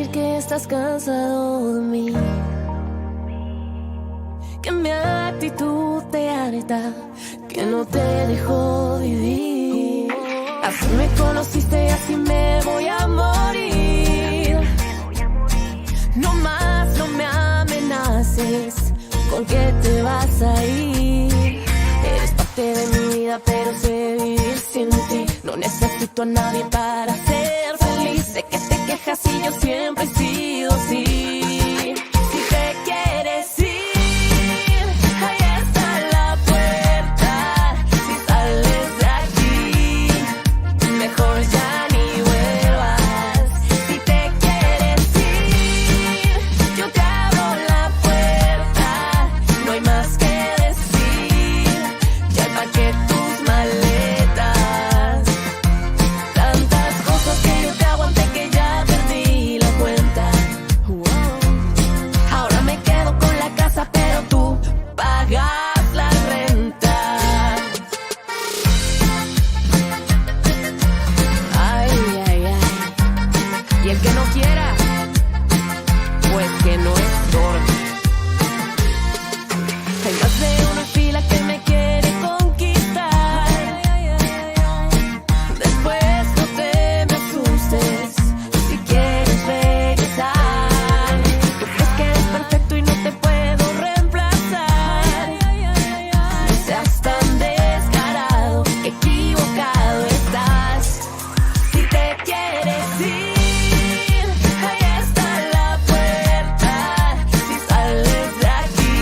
sé que estás cansado de mí, que mi actitud te harta, que no te dejo vivir. Así me conociste y así me voy a morir. No más, no me amenaces con que te vas a ir. Eres parte de mi vida, pero sé vivir sin ti. No necesito a nadie para ser feliz. Sé que te quejas y yo siempre he sido así. Si te quieres ir, ahí está la puerta. Si sales de aquí, mejor ya ni vuelvas. Si te quieres ir, yo te abro la puerta. No hay más que decir. Ya empaqué tus maletas. Tantas cosas que yo te aguanté que ya perdí la cuenta. Ahora me quedo con la casa, pero tú pagas la renta. Ay, ay, ay. Y el que no quiera, pues que no estorbe. Hay más de una fila que me quiere conquistar. Después no te me asustes si quieres regresar. Tú crees que eres perfecto y no te puedo reemplazar. No seas tan descarado, equivocado estás. Si te quieres ir, ahí está la puerta. Si sales de aquí,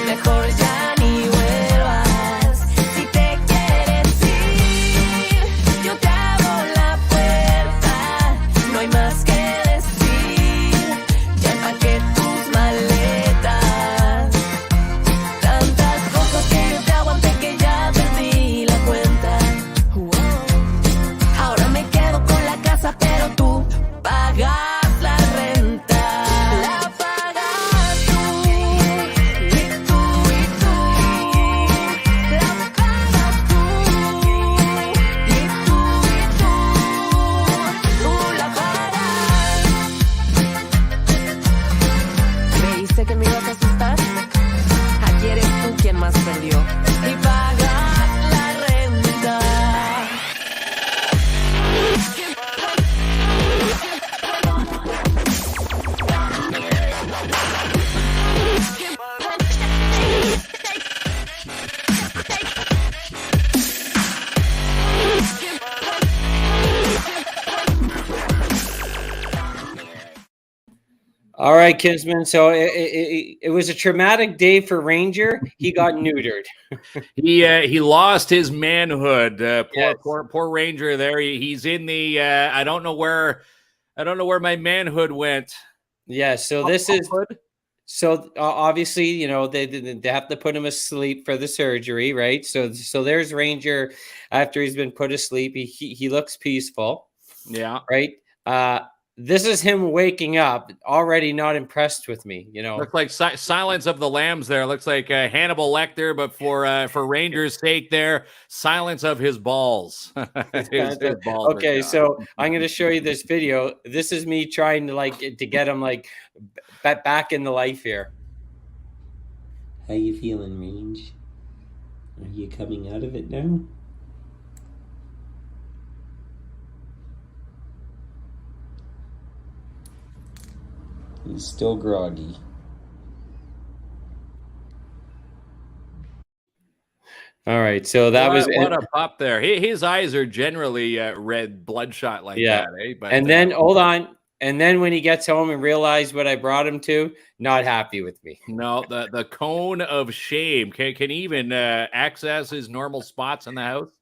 mejor ya ni vuelvas. Si te quieres ir, yo te abro la puerta. No hay más que decir. Ya empaqué tus maletas. Tantas cosas que yo te aguanté que ya perdí la cuenta. Ahora me quedo con la casa, pero tú pagas la renta. La pagas tú, y tú, y tú. La pagas tú, y tú, y tú. Tú la pagas. ¿Creíste que me ibas a asustar? Aquí eres tú quien más perdió. Y pagas la renta. All right, Kinsman. So it was a traumatic day for Ranger. He got neutered. He lost his manhood. Yes. Poor Ranger there. He's in the I don't know where my manhood went. Yeah. So this is obviously, you know, they have to put him asleep for the surgery, right? So there's Ranger after he's been put asleep. He looks peaceful. Yeah. Right. This is him waking up, already not impressed with me. You know, Looks like Silence of the Lambs there. Looks like Hannibal Lecter, but for Ranger's sake there, Silence of his balls. His balls okay, so I'm going to show you this video. This is me trying to get him back into life here. How you feeling, Range? Are you coming out of it now? He's still groggy. All right, so that was what a pop there. His eyes are generally red, bloodshot like that. Eh? But, and then hold on, and then when he gets home and realized what I brought him to, not happy with me. No, the cone of shame. Can he even access his normal spots in the house?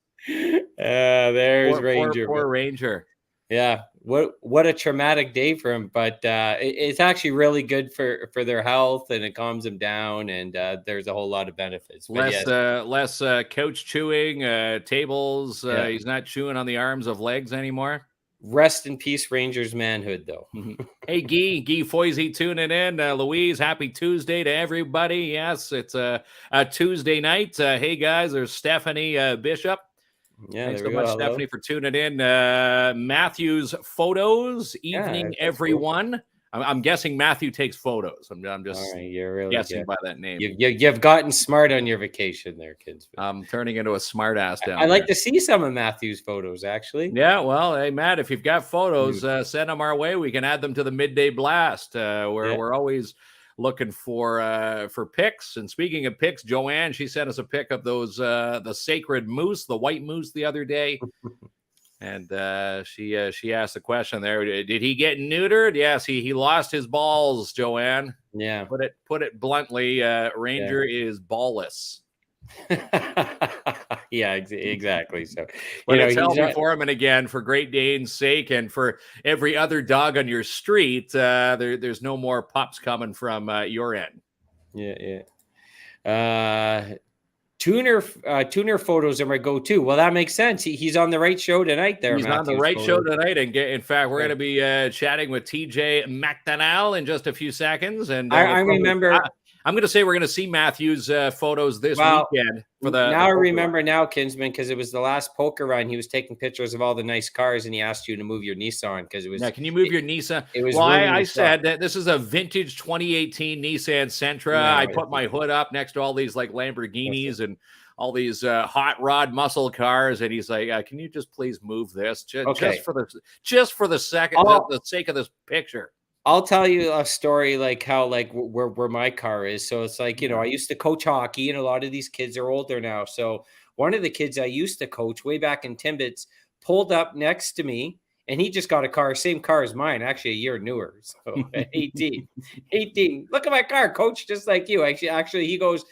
There's Ranger. Poor Ranger. Yeah, what a traumatic day for him, but it's actually really good for their health, and it calms them down, and there's a whole lot of benefits. Less couch chewing, tables. He's not chewing on the arms of legs anymore. Rest in peace, Ranger's manhood, though. Hey, Guy Foisey tuning in. Louise, happy Tuesday to everybody. Yes, it's a Tuesday night. Hey, guys, there's Stephanie Bishop. Yeah, Thanks there so we much, go. Hello. Stephanie, for tuning in. Matthew's photos. Evening, that's everyone. I'm guessing Matthew takes photos. I'm just All right, you're really guessing good. by that name. You've gotten smart on your vacation there, kids. I'm turning into a smart ass down I like there. to see some of Matthew's photos, actually. Yeah, well, hey, Matt, if you've got photos, send them our way. We can add them to the midday blast. We're always looking for pics. And speaking of pics, Joanne, she sent us a pic of those the sacred moose, the white moose, the other day. And she asked the question there: did he get neutered? Yes, he lost his balls, Joanne. Yeah. Put it bluntly, Ranger is ballless. Yeah, exactly. So, but it's healthy for him. And again, for Great Dane's sake, and for every other dog on your street, there's no more pups coming from your end. Yeah. Tuner photos are my go-to. Well, that makes sense. He's on the right show tonight. He's on the right show tonight, and in fact, we're going to be chatting with TJ McDonnell in just a few seconds. And I remember. I'm going to say we're going to see Matthew's photos this weekend. I remember now, Kinsman, because it was the last poker run. He was taking pictures of all the nice cars, and he asked you to move your Nissan because it was. Yeah, can you move your Nissan? It was. Well, I said that this is a vintage 2018 Nissan Sentra. No, I put my hood up next to all these like Lamborghinis and all these hot rod muscle cars, and he's like, "Can you just please move this just for the sake of this picture?" I'll tell you a story like how where my car is. So it's like, I used to coach hockey, and a lot of these kids are older now. So one of the kids I used to coach way back in Timmins pulled up next to me, and he just got a car, same car as mine, actually a year newer. So 18. Look at my car, coach, just like you. Actually, he goes,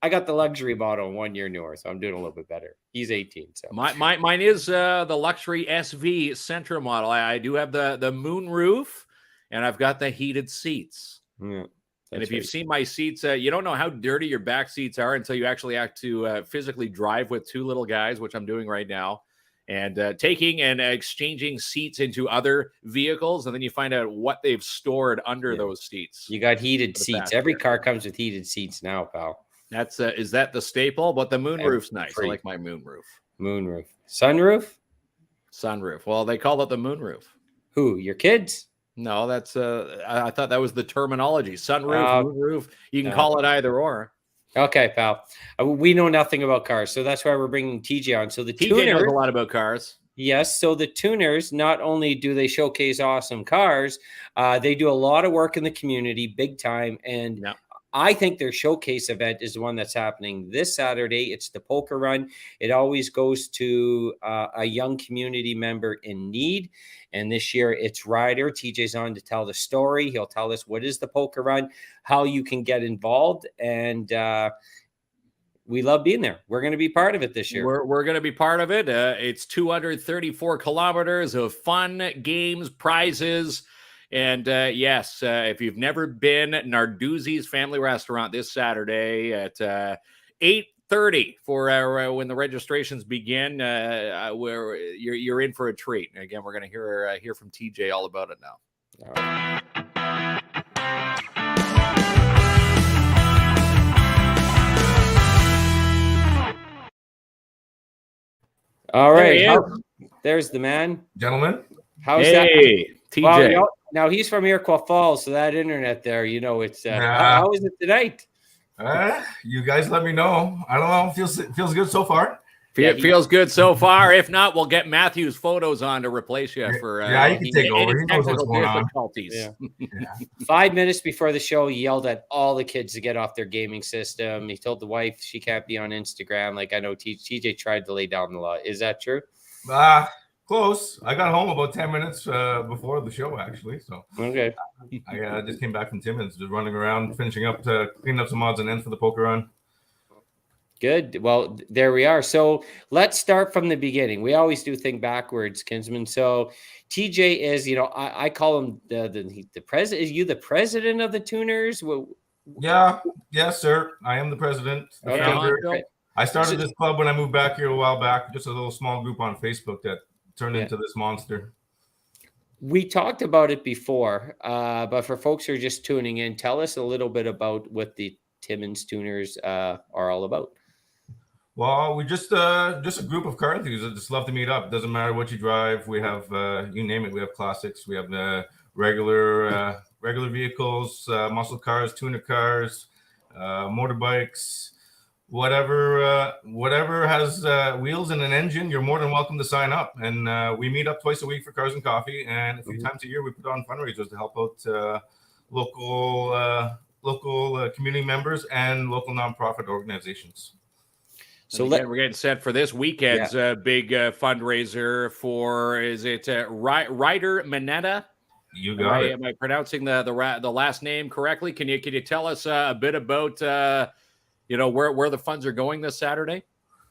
I got the luxury model 1 year newer, so I'm doing a little bit better. He's 18. So mine is the luxury SV Sentra model. I do have the moon roof. And I've got the heated seats. Yeah, and if you've seen my seats, you don't know how dirty your back seats are until you actually have to physically drive with two little guys, which I'm doing right now, and taking and exchanging seats into other vehicles. And then you find out what they've stored under those seats. You got heated seats. Every car comes with heated seats now, pal. That's is that the staple? But the moonroof's nice. I like my moonroof. Moonroof. Sunroof? Sunroof. Well, they call it the moonroof. Who? Your kids? No, that's I thought that was the terminology. Sunroof, moonroof. You can call it either or. Okay, pal. We know nothing about cars, so that's why we're bringing TJ on. So the TJ knows a lot about cars. Yes. So the tuners, not only do they showcase awesome cars, they do a lot of work in the community, big time. And I think their showcase event is the one that's happening this Saturday. It's the poker run. It always goes to a young community member in need. And this year it's Ryder. TJ's on to tell the story. He'll tell us what is the poker run, how you can get involved. And we love being there. We're going to be part of it this year. We're going to be part of it. It's 234 kilometers of fun, games, prizes. And yes, if you've never been, Narduzzi's Family Restaurant this Saturday at 8:30 for when the registrations begin, where you're in for a treat. And again, we're going to hear from TJ all about it now. All right. All right. There's the man. Gentlemen. How's that? TJ. Well, now he's from Iroquois Falls, so that internet there, it's how is it tonight? You guys let me know. I don't know. Feels good so far. Feels good so far. If not, we'll get Matthew's photos on to replace you for you can take over. He knows what's going on. Yeah. 5 minutes before the show, he yelled at all the kids to get off their gaming system. He told the wife she can't be on Instagram. Like, I know TJ tried to lay down the law. Is that true? Close. I got home about 10 minutes before the show, actually. So okay. I just came back from Timmins, just running around, finishing up to clean up some odds and ends for the poker run. Good. Well, there we are. So let's start from the beginning. We always do think backwards, Kinsman. So TJ is, I call him the president. Is you the president of the Tuners? Yeah. Yes, sir. I am the president. The founder. Okay. I started this club when I moved back here a while back. Just a little small group on Facebook that turned into this monster. We talked about it before, but for folks who are just tuning in, tell us a little bit about what the Timmins Tuners are all about. Well, we just a group of car enthusiasts that just love to meet up. It doesn't matter what you drive. We have you name it. We have classics. We have the regular vehicles, muscle cars, tuner cars, motorbikes, whatever has wheels and an engine. You're more than welcome to sign up. And we meet up twice a week for cars and coffee, and a few times a year we put on fundraisers to help out local community members and local nonprofit organizations. So we're getting set for this weekend's big fundraiser for, is it Ryder Manetta? You got it. Am I pronouncing the last name correctly? Can you tell us a bit about where the funds are going this Saturday?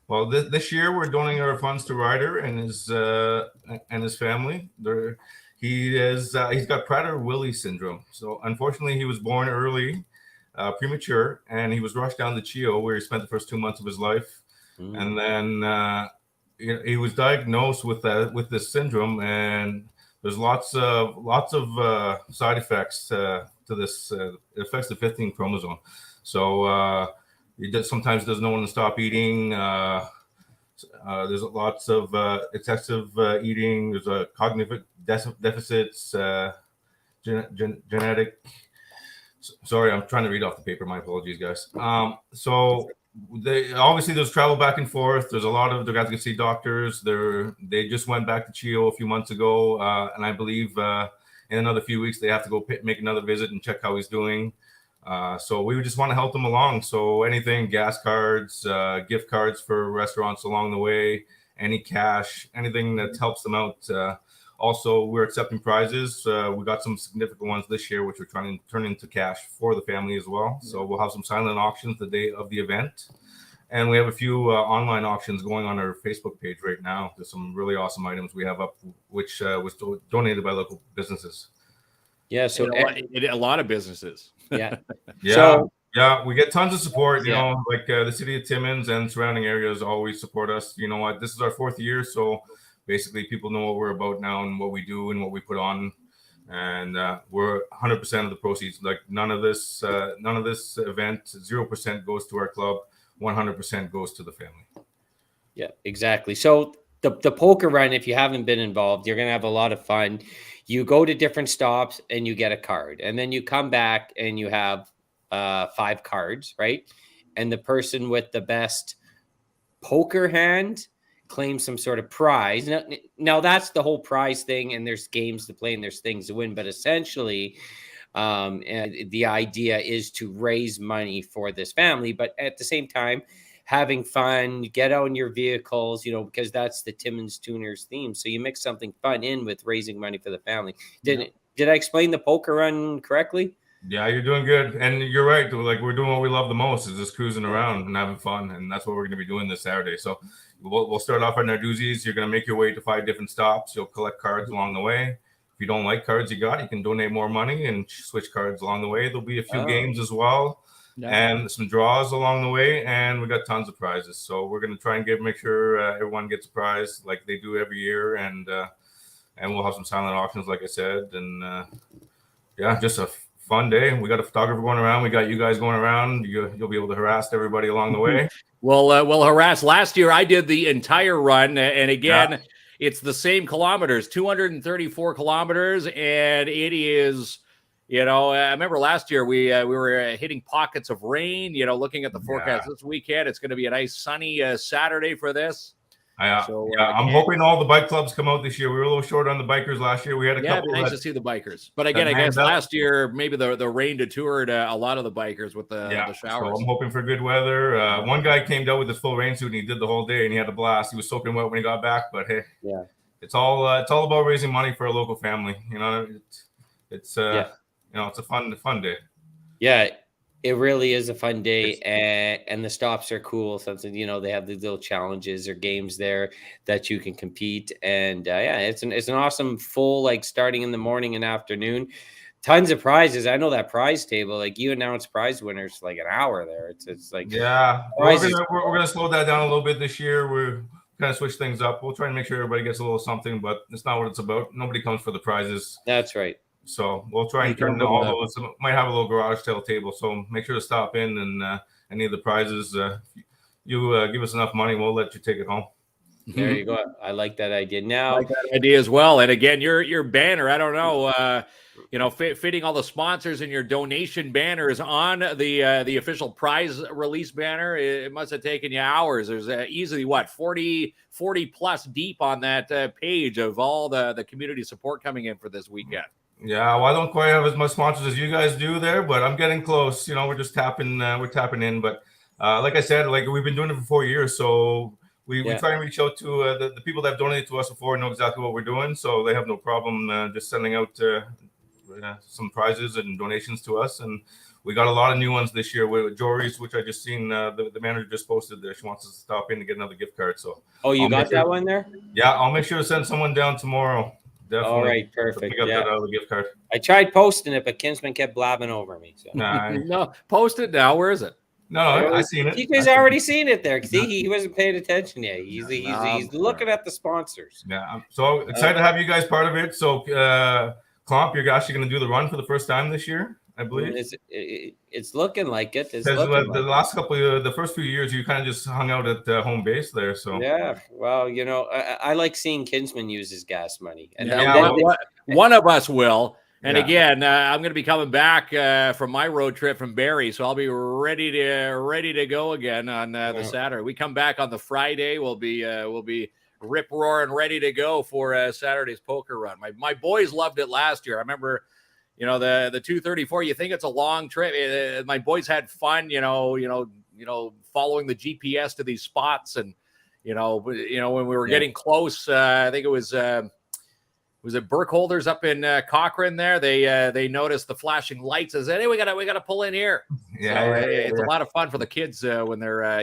Well, this year we're donating our funds to Ryder and his family. He's got Prader Willi Syndrome. So unfortunately, he was born early, premature, and he was rushed down to CHIO, where he spent the first 2 months of his life. And then he was diagnosed with this syndrome, and there's lots of side effects to this. It affects the 15th chromosome. So he sometimes doesn't know when to stop eating. There's lots of excessive eating. There's cognitive deficits, genetic. Sorry, I'm trying to read off the paper. My apologies, guys. So obviously there's travel back and forth. There's a lot of, they got to see doctors. They just went back to CHIO a few months ago, and I believe in another few weeks they have to go make another visit and check how he's doing. So we just want to help them along. So anything, gas cards, gift cards for restaurants along the way, any cash, anything that helps them out. Also, we're accepting prizes. We got some significant ones this year, which we're trying to turn into cash for the family as well. So we'll have some silent auctions the day of the event. And we have a few online auctions going on our Facebook page right now. There's some really awesome items we have up, which was donated by local businesses. Yeah, so a lot of businesses. Yeah. Yeah, we get tons of support. You know, like the city of Timmins and surrounding areas always support us. You know what? This is our 4th year, so basically people know what we're about now and what we do and what we put on. And we're 100% of the proceeds. Like none of this event, 0% goes to our club. 100% goes to the family. Yeah, exactly. So the poker run, if you haven't been involved, you're going to have a lot of fun. You go to different stops and you get a card, and then you come back and you have 5 cards, right? And the person with the best poker hand claims some sort of prize. Now that's the whole prize thing, and there's games to play and there's things to win, but essentially the idea is to raise money for this family, but at the same time having fun, get out in your vehicles, because that's the Timmins Tuners theme. So you mix something fun in with raising money for the family. Did I explain the poker run correctly? Yeah, you're doing good. And you're right. Like, we're doing what we love the most, is just cruising around and having fun. And that's what we're going to be doing this Saturday. So we'll start off on Narduzzi's. You're going to make your way to 5 different stops. You'll collect cards along the way. If you don't like cards you can donate more money and switch cards along the way. There'll be a few games as well. And some draws along the way, and we got tons of prizes. So we're going to try and make sure everyone gets a prize like they do every year, and we'll have some silent auctions, like I said, and just a fun day. We got a photographer going around. We got you guys going around. You'll be able to harass everybody along the way. Well, harass. Last year I did the entire run, and again, it's the same kilometers, 234 kilometers, and it is. I remember last year we were hitting pockets of rain, looking at the forecast this weekend. It's going to be a nice sunny Saturday for this. I'm hoping all the bike clubs come out this year. We were a little short on the bikers last year. We had a couple. It'd be nice to see the bikers. But again, I guess last year, maybe the rain detoured a lot of the bikers with the showers. So I'm hoping for good weather. One guy came down with his full rain suit and he did the whole day and he had a blast. He was soaking wet when he got back, but hey, it's all about raising money for a local family. It's a fun day. Yeah, it really is a fun day, and the stops are cool. Something, they have these little challenges or games there that you can compete, and it's an awesome full, starting in the morning and afternoon. Tons of prizes. I know that prize table, you announced prize winners an hour there. It's like we're gonna slow that down a little bit this year. We're kind of switch things up. We'll try and make sure everybody gets a little something, but it's not what it's about. Nobody comes for the prizes. That's right. So we'll try and turn all those. Might have a little garage sale table, so make sure to stop in and any of the prizes. you give us enough money, we'll let you take it home. There you go. I like that idea. I Now, like that idea as well. And again, your banner, I don't know, fitting all the sponsors and your donation banners on the official prize release banner. It must have taken you hours. There's easily 40 plus deep on that page of all the community support coming in for this weekend. Yeah, well, I don't quite have as much sponsors as you guys do there, but I'm getting close. We're just tapping in. But like I said, like we've been doing it for 4 years, so we try and reach out to the people that have donated to us before and know exactly what we're doing, so they have no problem just sending out some prizes and donations to us. And we got a lot of new ones this year with Jory's, which I just seen the manager just posted there. She wants us to stop in to get another gift card. So you got that one there? Yeah, I'll make sure to send someone down tomorrow. Definitely. All right, perfect. Pick up that other gift card. I tried posting it, but Kinsman kept blabbing over me. So. No, post it now. Where is it? No, I seen it. You guys already seen it there. See, he wasn't paying attention yet. He's looking at the sponsors. Yeah, I'm so excited to have you guys part of it. So, Klomp, you're actually going to do the run for the first time this year, I believe. It's looking like it. The first few years, you kind of just hung out at home base there. So yeah, well, I like seeing Kinsman use his gas money, and one of us will. And again, I'm going to be coming back from my road trip from Barrie, so I'll be ready to go again on the Saturday. We come back on the Friday. We'll be rip roaring, ready to go for Saturday's poker run. My boys loved it last year. I remember, the 234. You think it's a long trip? My boys had fun. Following the GPS to these spots, and when we were getting close, I think it was. Was it Burkholders up in Cochrane there? They noticed the flashing lights and said, "Hey, we gotta pull in here." It's a lot of fun for the kids when they're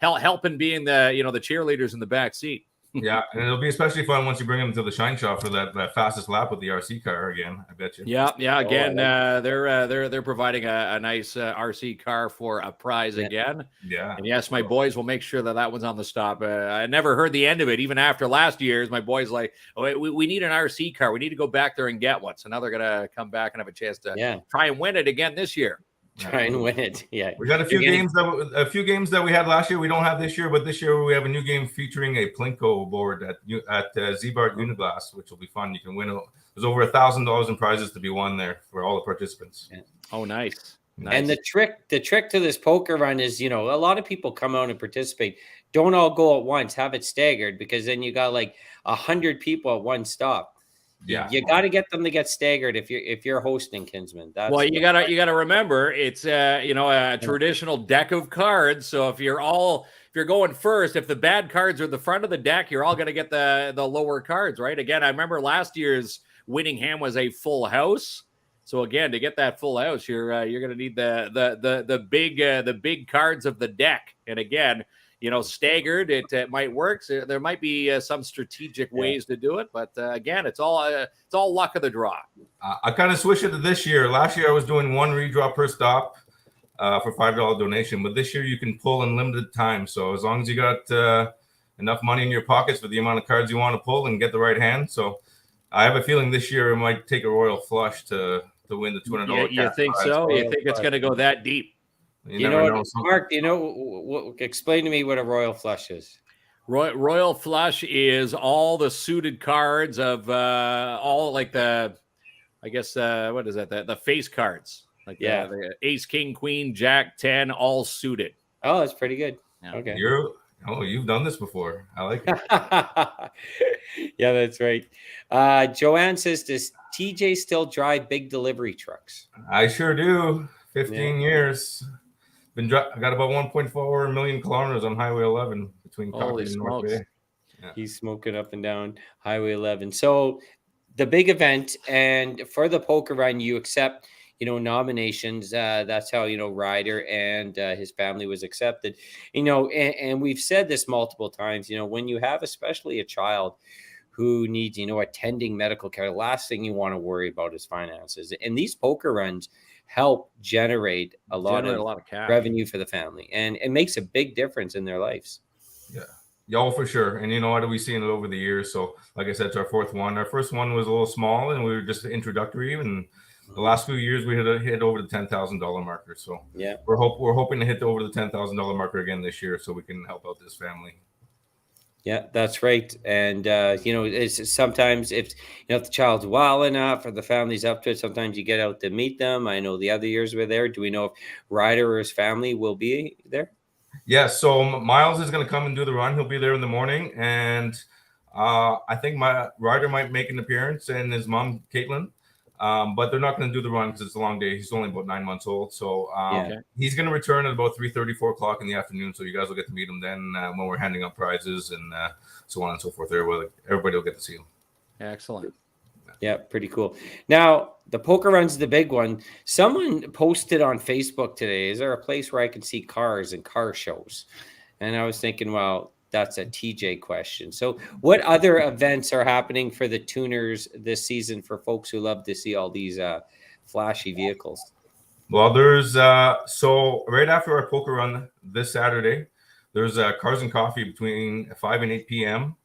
helping being the the cheerleaders in the back seat. Yeah, and it'll be especially fun once you bring them to the Shine Shop for that fastest lap with the RC car again. I bet you. Yeah. Again, they're providing a nice RC car for a prize again. Yeah. And yes, my boys will make sure that one's on the stop. I never heard the end of it, even after last year's. My boys like, we need an RC car. We need to go back there and get one. So now they're gonna come back and have a chance to try and win it again this year. Try and win it. Yeah, we got a few games that we had last year. We don't have this year, but this year we have a new game featuring a Plinko board at Z-Bart Uniglass, which will be fun. You can win. There's over $1,000 in prizes to be won there for all the participants. Yeah. Oh, nice. And the trick to this poker run is, a lot of people come out and participate. Don't all go at once. Have it staggered, because then you got like 100 people at one stop. Yeah, you got to get them to get staggered if you're hosting, Kinsman. You gotta remember it's a traditional deck of cards. So if you're going first, if the bad cards are the front of the deck, you're all gonna get the lower cards, right? Again, I remember last year's winning hand was a full house. So again, to get that full house, you're gonna need the big cards of the deck. And again, staggered, it might work. So there might be some strategic ways to do it, but again, it's all luck of the draw. I kind of switched it to this year. Last year I was doing one redraw per stop for $5 donation, but this year you can pull in limited time. So as long as you got enough money in your pockets for the amount of cards you want to pull and get the right hand. So I have a feeling this year it might take a royal flush to win the $200. You think so? You think it's going to go that deep? Mark, explain to me what a royal flush is. Royal flush is all the suited cards of all like what is that? The face cards. Like the ace, king, queen, jack, 10, all suited. Oh, that's pretty good. Yeah. Okay. You've done this before. I like it. Yeah, that's right. Joanne says, does TJ still drive big delivery trucks? I sure do. 15 years. I got about 1.4 million kilometers on Highway 11 between Cochrane and North Bay. Yeah. He's smoking up and down Highway 11. So the big event, and for the poker run, you accept, nominations. That's how, Ryder and his family was accepted, and we've said this multiple times, when you have especially a child who needs, attending medical care, the last thing you want to worry about is finances. And these poker runs help generate a lot of cash revenue for the family, and it makes a big difference in their lives. Yeah, for sure. And we've seen it over the years. So like I said, it's our fourth one. Our first one was a little small and we were just introductory, and The last few years we hit over the $10,000 marker. So Yeah. we're hoping to hit over the $10,000 marker again this year, so we can help out this family. Yeah, that's right. And it's sometimes if if the child's well enough or the family's up to it, sometimes you get out to meet them. I know the other years we're there. Do we know if Ryder or his family will be there? Yeah, so Miles is going to come and do the run. He'll be there in the morning, and I think my Ryder might make an appearance, and his mom Caitlin. But they're not going to do the run because it's a long day. He's only about 9 months old, so he's going to return at about 3:30, 4 o'clock in the afternoon. So you guys will get to meet him then when we're handing out prizes and so on and so forth. Everybody will get to see him. Excellent. Yeah, pretty cool. Now, the poker run's the big one. Someone posted on Facebook today, is there a place where I can see cars and car shows? And I was thinking, well, that's a TJ question. So what other events are happening for the tuners this season for folks who love to see all these flashy vehicles? Well, there's so right after our poker run this Saturday, there's Cars and Coffee between 5 and 8 p.m.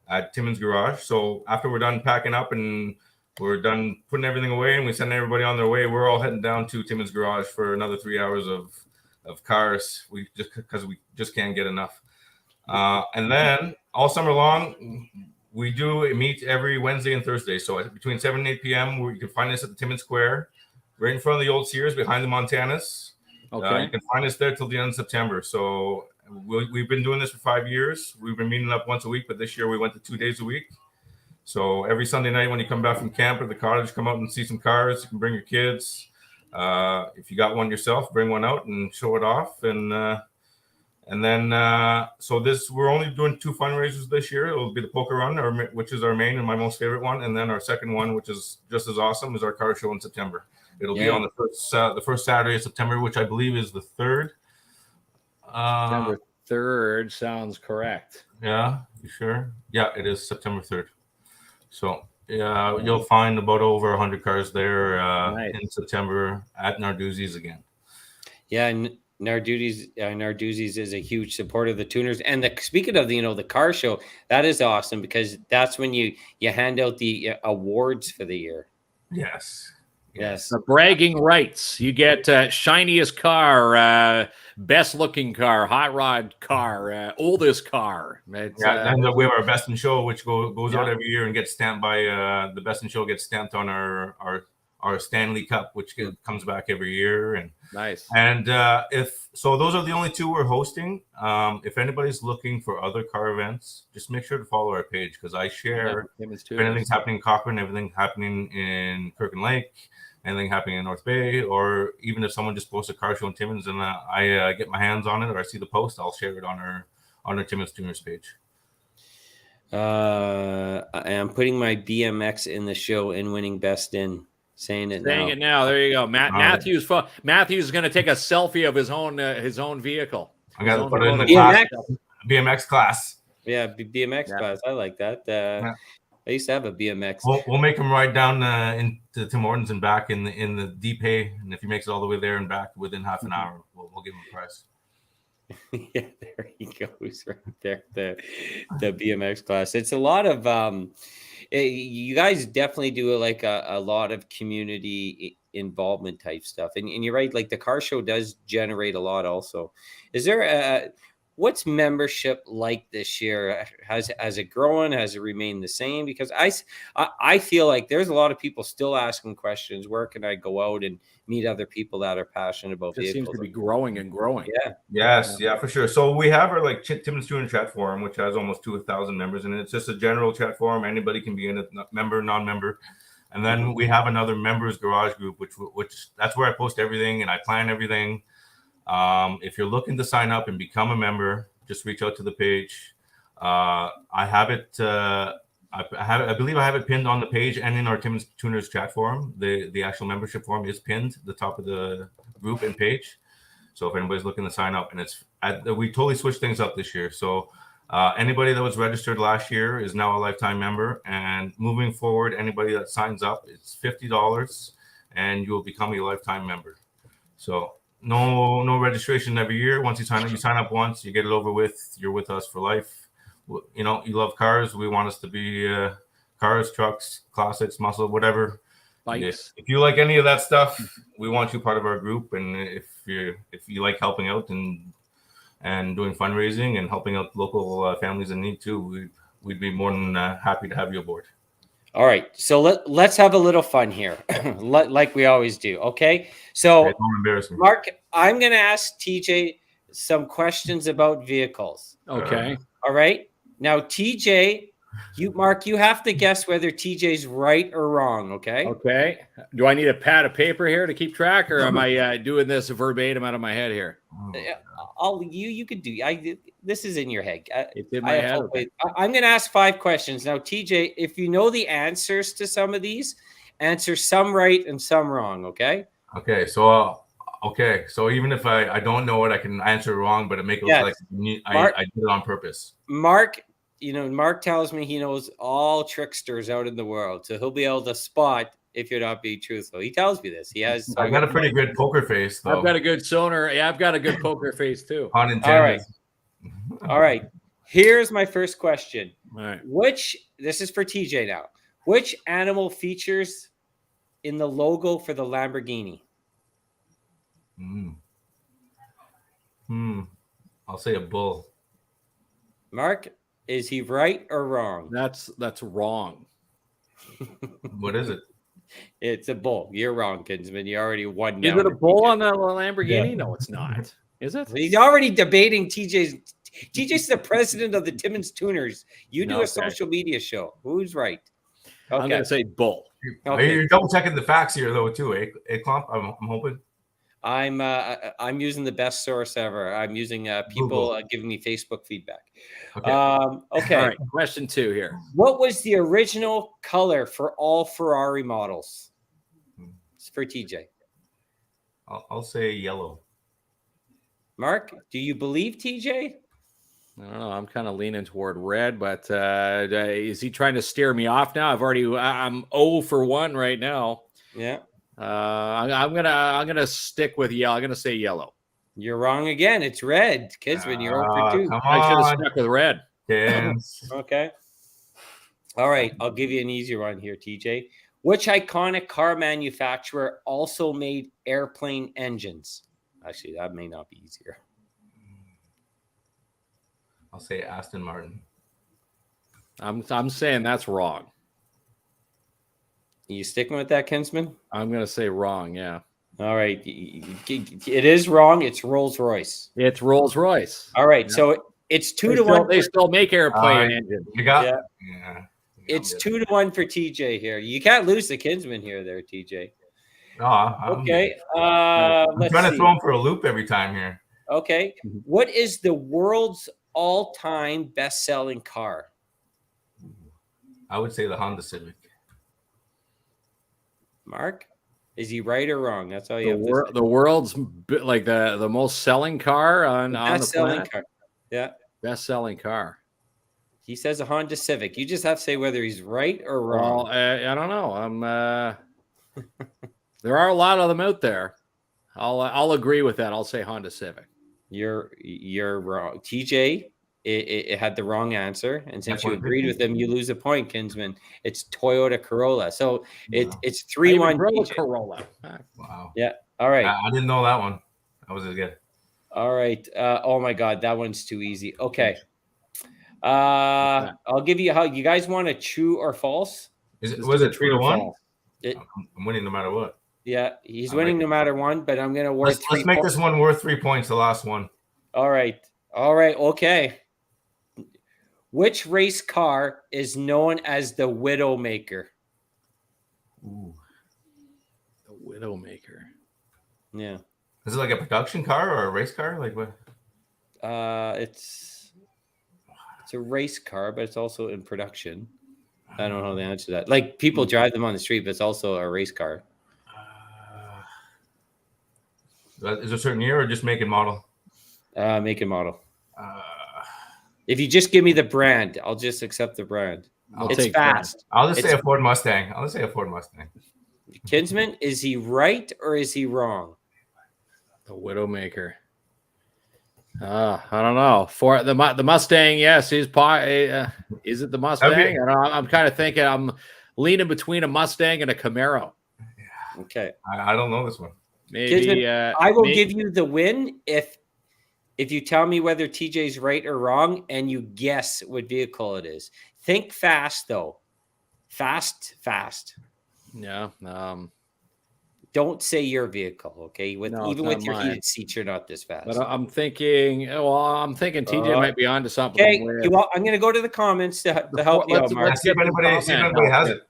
at Timmins Garage. So after we're done packing up and we're done putting everything away and we send everybody on their way, we're all heading down to Timmins Garage for another 3 hours of cars. Because we just can't get enough. And then all summer long, we do meet every Wednesday and Thursday. So between 7 and 8 p.m., you can find us at the Timmins Square, right in front of the old Sears, behind the Montanas. Okay. You can find us there till the end of September. So we've been doing this for 5 years. We've been meeting up once a week, but this year we went to 2 days a week. So every Sunday night when you come back from camp or the cottage, come out and see some cars. You can bring your kids. If you got one yourself, bring one out and show it off. And then, so we're only doing 2 fundraisers this year. It'll be the poker run, which is our main and my most favorite one. And then our second one, which is just as awesome, is our car show in September. It'll be on the first Saturday of September, which I believe is the 3rd. September 3rd sounds correct. Yeah, you sure? Yeah, it is September 3rd. So you'll find about over 100 cars there in September at Narduzzi's again. Yeah, and Narduzzi's is a huge supporter of the tuners. And speaking of the car show, that is awesome because that's when you hand out the awards for the year. Yes. Yes. Bragging rights. You get shiniest car, best looking car, hot rod car, oldest car. And we have our best in show, which goes out every year and gets stamped by the best in show gets stamped on our Stanley Cup, which comes back every year. And nice. And so those are the only 2 we're hosting. If anybody's looking for other car events, just make sure to follow our page because I share if anything's happening in Cochrane, everything happening in Kirk and Lake, anything happening in North Bay, or even if someone just posts a car show in Timmins and I get my hands on it or I see the post, I'll share it on our Timmins Tuners page. I am putting my BMX in the show and winning best in. Saying it now. There you go. Matthew's is going to take a selfie of his own vehicle. I got to put it in the BMX class. Yeah, BMX class. I like that. I used to have a BMX. We'll make him ride down into Tim Hortons and back in the D-Pay, and if he makes it all the way there and back within half an hour, we'll give him a prize. Yeah, there he goes right there. The BMX class. It's a lot of you guys definitely do a lot of community involvement type stuff, and you're right. Like the car show does generate a lot. Also, is there what's membership like this year? Has it grown? Has it remained the same? Because I feel like there's a lot of people still asking questions. Where can I go out and meet other people that are passionate about vehicles? It seems to be growing and growing. Yeah. Yes. Yeah, for sure. So we have our Timmins Tuners chat forum, which has almost 2,000 members, and it's just a general chat forum. Anybody can be in it, member, non-member. And then we have another members garage group, which that's where I post everything and I plan everything. If you're looking to sign up and become a member, just reach out to the page. I have it. I believe I have it pinned on the page and in our Timmins Tuners chat forum. The actual membership form is pinned at the top of the group and page. So if anybody's looking to sign up, and we totally switched things up this year. So anybody that was registered last year is now a lifetime member. And moving forward, anybody that signs up, it's $50, and you will become a lifetime member. So no registration every year. Once you sign up once, you get it over with. You're with us for life. You love cars. We want us to be cars, trucks, classics, muscle, whatever. bikes. If you like any of that stuff, we want you part of our group. And if you like helping out and doing fundraising and helping out local families in need too, we'd be more than happy to have you aboard. All right, so let's have a little fun here, like we always do. Okay, so Don't embarrass me. Mark, I'm going to ask TJ some questions about vehicles. Okay. All right. Now, TJ, Mark, you have to guess whether TJ's right or wrong. Okay. Okay. Do I need a pad of paper here to keep track, or am I doing this verbatim out of my head here? You could do. This is in your head. It's in my head. Okay. I'm going to ask 5 questions now. TJ, if you know the answers to some of these, answer some right and some wrong. Okay. Okay. So even if I don't know it, I can answer wrong, but it makes it look like I did it on purpose. Mark, Mark tells me he knows all tricksters out in the world, so he'll be able to spot if you're not being truthful. He tells me this. He has. I've got a pretty good poker face, though. I've got a good sonar. Yeah, I've got a good poker face too. Unintended. All right. Here's my first question. All right. This is for TJ now. Which animal features in the logo for the Lamborghini? I'll say a bull. Mark, is he right or wrong? That's wrong. What is it? It's a bull. You're wrong, Kinsman. You already won. Is it a bull on the Lamborghini? Yeah. No, it's not. Is it? He's already debating TJ's the president of the Timmins Tuners. You do a social media show. Who's right? Okay. I'm going to say bull. Okay. You're double checking the facts here, though, too, eh, Klump? I'm hoping. I'm using the best source ever. I'm using people giving me Facebook feedback. Okay. Okay. All right. Question 2 here. What was the original color for all Ferrari models? It's for TJ. I'll say yellow. Mark, do you believe TJ? I don't know. I'm kind of leaning toward red, but is he trying to steer me off now? I'm 0 for 1 right now. Yeah. I'm gonna stick with yellow. I'm gonna say yellow. You're wrong again. It's red. Kinsman, you're 0 for 2. I should have stuck with red. Yes. Okay. All right. I'll give you an easier one here, TJ. Which iconic car manufacturer also made airplane engines? Actually, that may not be easier. I'll say Aston Martin. I'm saying that's wrong. You sticking with that, Kinsman? I'm going to say wrong, yeah. All right. It is wrong. It's Rolls-Royce. It's Rolls-Royce. All right. Yeah. So it's 2 to 1. They still make airplane engines. Yeah. It's 2 to 1 for TJ here. You can't lose the Kinsman here there, TJ. Okay. I'm trying to throw him for a loop every time here. Okay. What is the world's all-time best-selling car? I would say the Honda Civic. Mark, is he right or wrong? That's all you have to say. The world's like the most selling car on the planet. Car. Yeah. Best-selling car. He says a Honda Civic. You just have to say whether he's right or wrong. Well, I don't know. There are a lot of them out there. I'll agree with that. I'll say Honda Civic. You're wrong. TJ, it had the wrong answer. And since you agreed with him, you lose a point, Kinsman. It's Toyota Corolla. So it's 3-1. Corolla. Wow. Yeah. All right. I didn't know that one. That was good. All right. Oh my God. That one's too easy. Okay. I'll give you how you guys want to true or false. Was it 3-1? I'm winning no matter what. Yeah, he's winning no matter what, but I'm going to work. Let's make this one worth 3 points, the last one. All right. Okay. Which race car is known as the Widowmaker? Ooh. The Widowmaker. Yeah. Is it like a production car or a race car? Like what? It's a race car, but it's also in production. I don't know the answer to that. Like people drive them on the street, but it's also a race car. Is it a certain year or just make and model? Make and model. If you just give me the brand, I'll just accept the brand. It's fast. I'll just say a Ford Mustang. Kinsman, is he right or is he wrong? The Widowmaker. I don't know. For the Mustang, yes. Is it the Mustang? I'm kind of thinking I'm leaning between a Mustang and a Camaro. Okay. I don't know this one. Maybe I will give you the win if you tell me whether TJ's right or wrong and you guess what vehicle it is. Think fast though. Fast. Yeah. Don't say your vehicle, okay? No, Even it's with not your mine. heated seats, you're not this fast. But I'm thinking TJ might be onto something. Okay, I'm going to go to the comments to help you out, Mark. Let's see if anybody has it.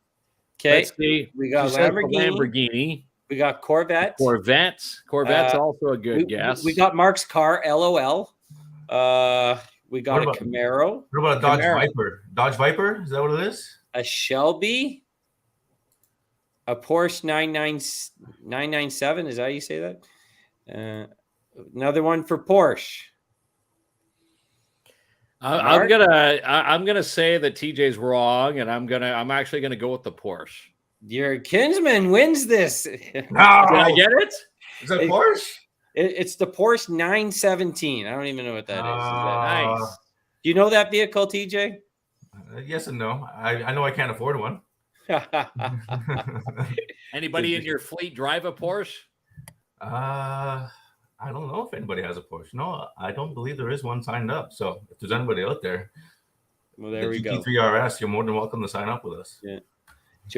Okay, let's see. We got She says the Lamborghini. We got Corvette. Corvette's also a good guess. We got Mark's car, LOL. We got a Camaro. What about a Dodge Viper? Dodge Viper? Is that what it is? A Shelby. A Porsche 997. Is that how you say that? Another one for Porsche. I'm gonna say that TJ's wrong, and I'm actually gonna go with the Porsche. Your kinsman wins this. No. Did I get it? Is that Porsche? It's the Porsche 917. I don't even know what that is. Is that Nice. Do you know that vehicle, TJ? Yes and no. I know I can't afford one. Anybody in your fleet drive a Porsche? I don't know if anybody has a Porsche. No, I don't believe there is one signed up. So if there's anybody out there, well, there we go. GT3 RS, you're more than welcome to sign up with us. Yeah.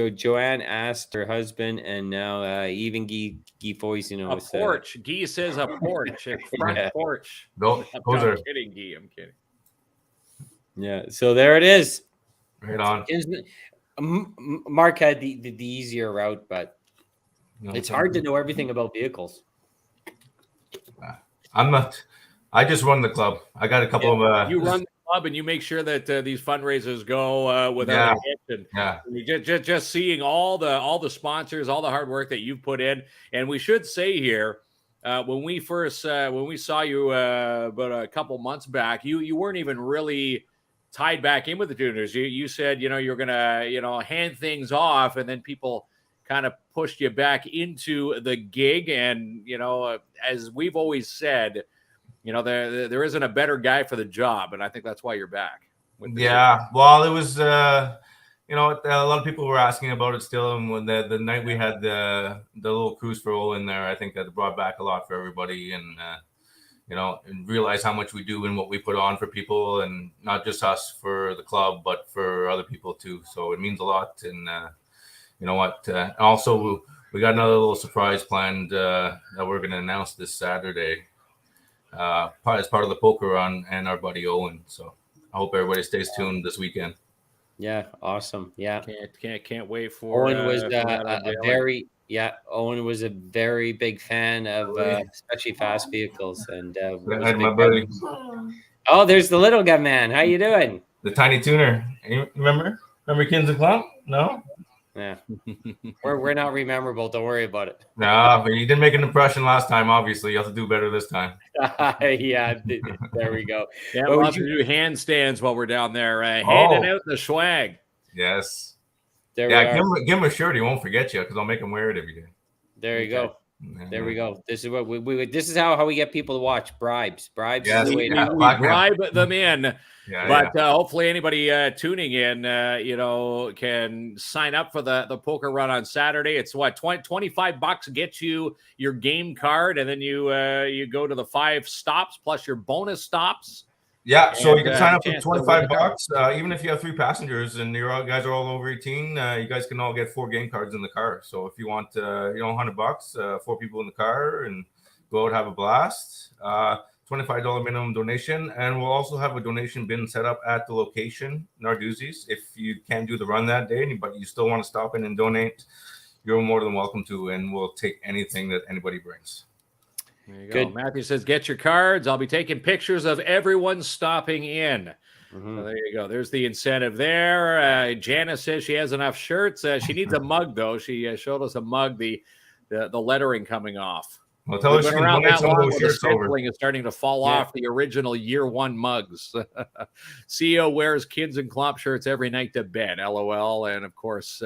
Joanne asked her husband, and now even Guy Foyce, a Porsche. Guy says a Porsche, a front Porsche. I'm kidding, Guy. I'm kidding. Yeah. So there it is. Right on. Mark had the easier route, but it's hard to know everything about vehicles. I'm not. I just run the club. I got a couple of. You run the club and you make sure that these fundraisers go without a hitch. And just seeing all the sponsors, all the hard work that you've put in. And we should say here, when we saw you about a couple months back, you weren't even really tied back in with the Tuners. You said, you're going to, hand things off, and then people kind of pushed you back into the gig. And, as we've always said, there isn't a better guy for the job. And I think that's why you're back. Yeah. Well, it was, a lot of people were asking about it still. And when the night we had the little cruise for all in there, I think that brought back a lot for everybody. And, and realize how much we do and what we put on for people, and not just us for the club, but for other people too. So it means a lot. And you know what? Also, we got another little surprise planned that we're going to announce this Saturday as part of the poker run and our buddy Owen. So I hope everybody stays tuned this weekend. Yeah, awesome. Yeah, can't wait for. Owen was Owen was a very big fan of especially fast vehicles, and my buddy. Oh, there's the little guy man. How you doing? The tiny tuner. Remember Kins and Clump? No. Yeah, we're not rememberable. Don't worry about it. No, but you didn't make an impression last time. Obviously, you have to do better this time. Yeah, there we go. Yeah, we'll have to do handstands while we're down there, handing out the swag. Yes. There give him a shirt. He won't forget you, because I'll make him wear it every day. There you go. There we go. This is what we this is how we get people to watch. Bribes. Yes, we bribe them in. But hopefully anybody tuning in, can sign up for the poker run on Saturday. It's what, $25 gets you your game card, and then you go to the 5 stops plus your bonus stops. Yeah, so you can sign up for $25. Even if you have 3 passengers and you guys are all over 18, you guys can all get 4 game cards in the car. So if you want, $100, 4 people in the car, and go out, have a blast. $25 minimum donation, and we'll also have a donation bin set up at the location, Narduzzi's. If you can't do the run that day, but you still want to stop in and donate, you're more than welcome to, and we'll take anything that anybody brings. There you go. Good. Matthew says, get your cards. I'll be taking pictures of everyone stopping in. So there you go. There's the incentive there. Janice says she has enough shirts. She needs a mug, though. She showed us a mug, the lettering coming off. Well, tell us around that long, the stippling is starting to fall off the original year 1 mugs. CEO wears Kids and Clomp shirts every night to bed. LOL. And of course,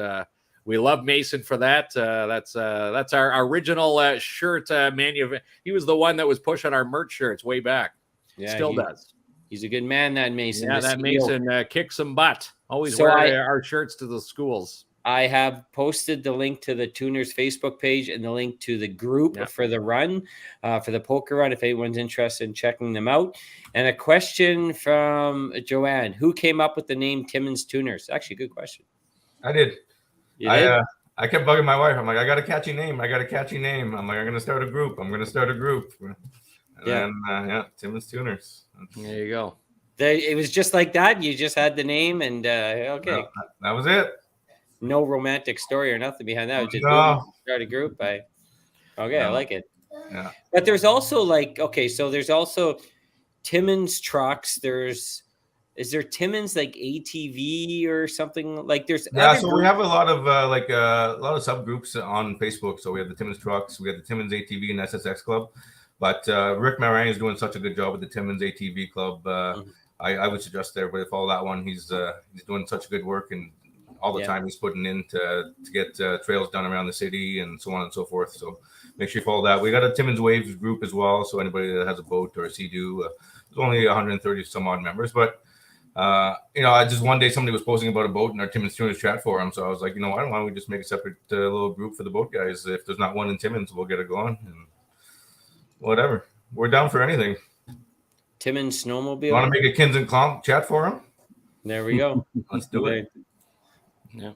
we love Mason for that. That's our original shirt manufacturer. He was the one that was pushing our merch shirts way back. Yeah, still does. He's a good man, that Mason. Yeah, that CEO. Mason kicks some butt. Always wear our shirts to the schools. I have posted the link to the Tuners Facebook page and the link to the group for the run, for the poker run, if anyone's interested in checking them out. And a question from Joanne: who came up with the name Timmins Tuners? Actually, good question. I did. You did? I kept bugging my wife. I'm like, I got a catchy name. I'm like, I'm going to start a group. And then, Timmins Tuners. There you go. It was just like that. You just had the name, and okay. That was it. No romantic story or nothing behind that. Just boom, start a group. I like it. Yeah. But there's also so there's also Timmins trucks. Is there Timmins like ATV or something? Like there's so we have a lot of subgroups on Facebook. So we have the Timmins trucks, we have the Timmins ATV and SSX club. But Rick Marang is doing such a good job with the Timmins ATV club. I would suggest everybody follow that one. He's doing such good work, and all the time he's putting in to get trails done around the city and so on and so forth. So make sure you follow that. We got a Timmins Waves group as well. So anybody that has a boat or a Sea-Doo, there's only 130 some odd members. But, just one day somebody was posting about a boat in our Timmins Tuners chat forum. So I was like, why don't we just make a separate little group for the boat guys? If there's not one in Timmins, we'll get it going. And whatever. We're down for anything. Timmins Snowmobile. You want to make a Kins and Clonk chat forum? There we go. Let's do it. Yeah.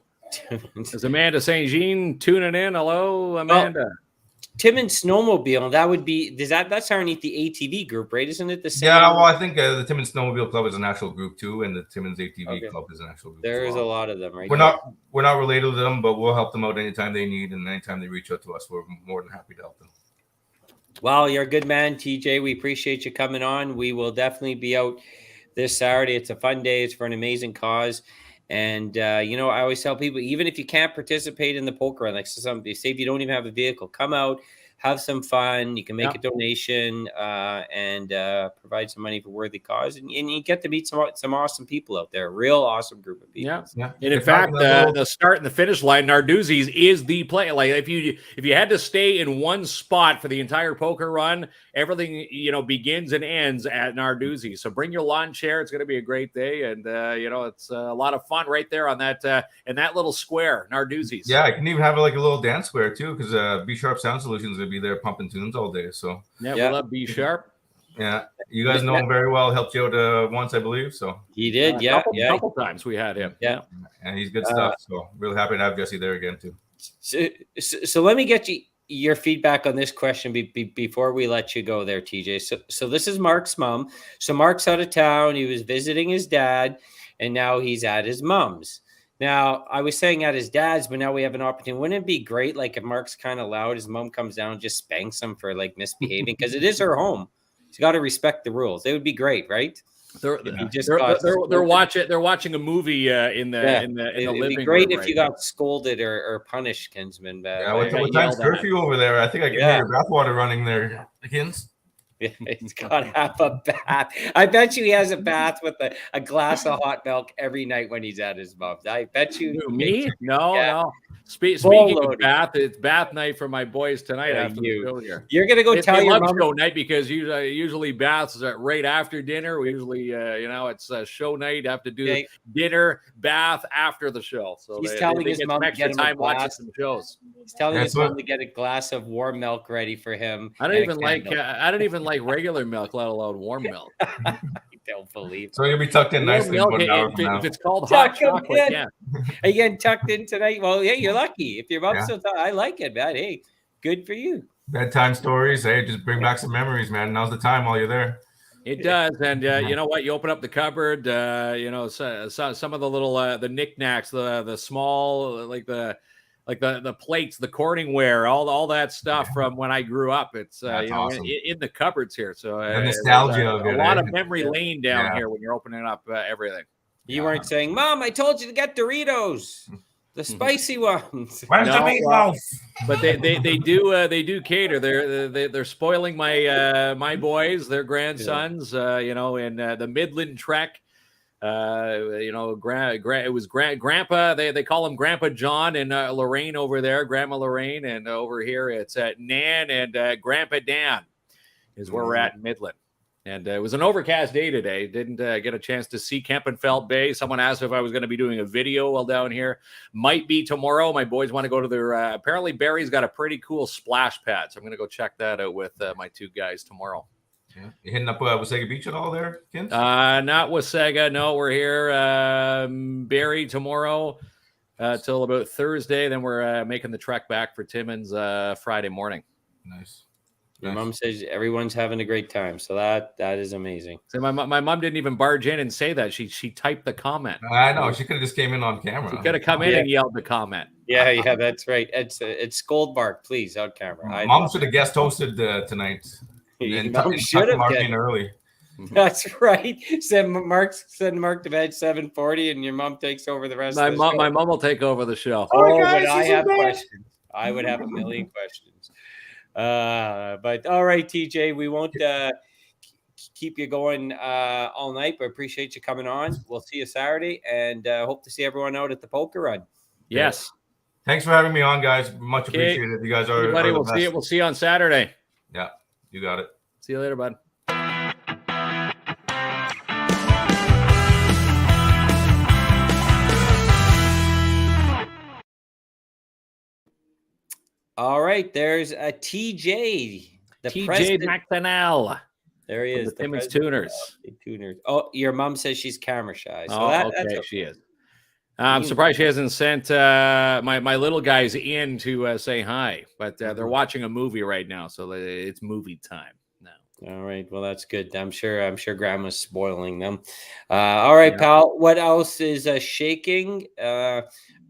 Is Amanda St. Jean tuning in? Hello, Amanda. Timmins Snowmobile. That would be that's underneath the ATV group, right? Isn't it the same? Yeah, well, I think the Timmins Snowmobile Club is an actual group too, and the Timmins ATV Club is an actual group. There's a lot of them, right? We're not related to them, but we'll help them out anytime they need, and anytime they reach out to us, we're more than happy to help them. Well, you're a good man, TJ. We appreciate you coming on. We will definitely be out this Saturday. It's a fun day. It's for an amazing cause. And, I always tell people, even if you can't participate in the poker run, like say if you don't even have a vehicle, come out, have some fun. You can make a donation and provide some money for worthy cause. And you get to meet some awesome people out there, real awesome group of people. Yeah. And in fact, the start and the finish line, Narduzzi's is the play. Like if you had to stay in one spot for the entire poker run, everything, begins and ends at Narduzzi's. So bring your lawn chair. It's going to be a great day. And, it's a lot of fun right there on that, in that little square, Narduzzi's. Yeah, I can even have a little dance square too, because B Sharp Sound Solutions is going to be there pumping tunes all day. So we love B Sharp. Yeah, you guys know him very well. Helped you out once, I believe. So he did. A couple times we had him. Yeah, and he's good stuff. So really happy to have Jesse there again too. So let me get your feedback on this question before we let you go there, TJ. So this is Mark's mom. So Mark's out of town. He was visiting his dad, and now he's at his mom's. Now, I was saying at his dad's, but now we have an opportunity. Wouldn't it be great, like, if Mark's kind of loud, his mom comes down and just spanks him for, like, misbehaving? Because it is her home. She's got to respect the rules. It would be great, right? They're watching a movie in the living room. It'd be great if you got scolded or punished, Kinsman. What time's curfew over there? I think I can hear your bathwater running there, Kins. Yeah, he's got to have a bath. I bet you he has a bath with a glass of hot milk every night when he's at his mom's. I bet you. Me? No. Speaking of bath, it's bath night for my boys tonight after the show here. You're going to go tell your mom. Show night because usually baths are right after dinner. We usually, it's a show night. Have to do dinner, bath after the show. So he's telling his mom to get him time watching some shows. He's telling his mom to get a glass of warm milk ready for him. I don't even like regular milk, let alone warm milk. I don't believe it. So you'll be tucked in nicely. If it's called hot chocolate, yeah. Are you getting tucked in tonight? Well, hey, you're lucky. If your mom's so tired, I like it, man. Hey, good for you. Bedtime stories. Hey, just bring back some memories, man. Now's the time while you're there. It does, and you know what? You open up the cupboard. Some of the little the knickknacks, the small the plates, the Corningware, all that stuff from when I grew up. It's awesome. in the cupboards here. So the nostalgia of it. A lot of memory lane down here when you're opening up everything. You weren't saying, "Mom, I told you to get Doritos, the spicy ones." Where's the meatloaf? But they do cater. They're spoiling my boys, their grandsons. In the Midland Trek. It was Grandpa. They call him Grandpa John and Lorraine over there, Grandma Lorraine, and over here it's Nan and Grandpa Dan is where we're at in Midland. And it was an overcast day today. Didn't get a chance to see Kempenfeld Bay. Someone asked if I was going to be doing a video while down here. Might be tomorrow. My boys want to go to their, apparently Barry's got a pretty cool splash pad. So I'm going to go check that out with my two guys tomorrow. Yeah. You hitting up Wasaga Beach at all there, Kins? Not Wasaga. No, we're here. Barry tomorrow till about Thursday. Then we're making the trek back for Timmins Friday morning. Nice. Your mom says everyone's having a great time, so that is amazing. So my mom didn't even barge in and say that. She typed the comment. I know, she could have just came in on camera. She could have come in and yelled the comment. Yeah, that's right. It's Scold Bark, please, on camera. Mom should have guest hosted tonight. Mom should have Mark in early. That's right. Send Mark to bed 7:40, and your mom takes over the rest. My of the show. My mom will take over the show. Oh, guys, but I have questions. I would have a million questions. But all right, TJ, we won't keep you going all night, but appreciate you coming on. We'll see you Saturday, and hope to see everyone out at the poker run. Yes. Thanks for having me on, guys. Much appreciated. You guys are. Everybody, are the we'll best. see you. We'll see you on Saturday. Yeah, you got it. See you later, bud. All right, there's a TJ, the TJ president. McDonnell. There he is, the Timmins Tuners. Tuners. Oh, your mom says she's camera shy. So okay, she is. I'm surprised she hasn't sent my little guys in to say hi, but they're watching a movie right now, so it's movie time now. All right, well that's good. I'm sure Grandma's spoiling them. All right, pal. What else is shaking